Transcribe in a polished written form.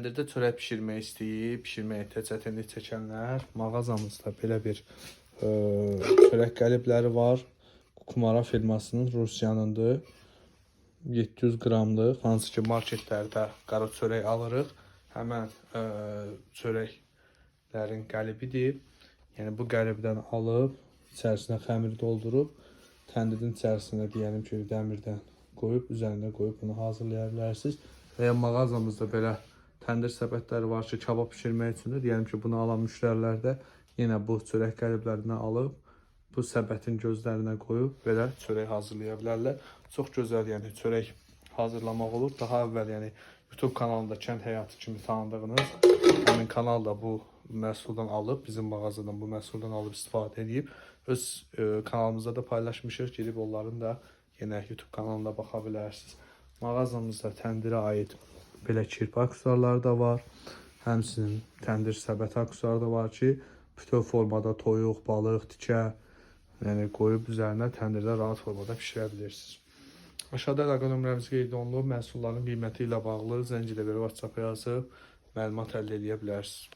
Təndirdə çörək bişirmək istəyib, bişirməkdə çətinlik çəkənlər mağazamızda belə bir çörək qəlibləri var. Kumara firmasının Rusiyanındır. 700 qramlıq, hansı ki marketlərdə qara çörək alırıq. Həmən çörəklərin qəlibidir. Yəni bu qəlibdən alıb, içərisinə xəmir doldurub, təndirin içərisində deyəlim ki, dəmirdən qoyub, üzərində qoyub bunu hazırlaya bilərsiniz. Və ya mağazamızda belə təndir səbətləri var ki, kabab pişirmək üçündür. Deyəlim ki, bunu alan müştərilər də yenə bu çörək qəliblərindən alıb, bu səbətin gözlərinə qoyub belə çörək hazırlaya bilərlər. Çox gözəl, yəni çörək hazırlamaq olur. Daha əvvəl, yəni YouTube kanalında Kənd Həyatı kimi tanıdığınız həmin kanal da bu məhsuldan alıb, bizim mağazadan bu məhsuldan alıb istifadə edib. Öz kanalımızda da paylaşmışıq. Girib onların da yenə YouTube kanalına baxa bilərsiniz. Mağazamızda təndirə aid belə kirpi aksesuarları da var. Həmçinin təndir səbət aksesuarı da var ki, bütöv formada toyuq, balıq, tikə yəni qoyub üzərinə təndirdə rahat formada pişirə bilirsiniz. Aşağıda əlaqə nömrəmiz qeyd olunub. Məhsulların qiyməti ilə bağlı zəng ilə WhatsApp yazıb məlumat əldə edə bilərsiniz.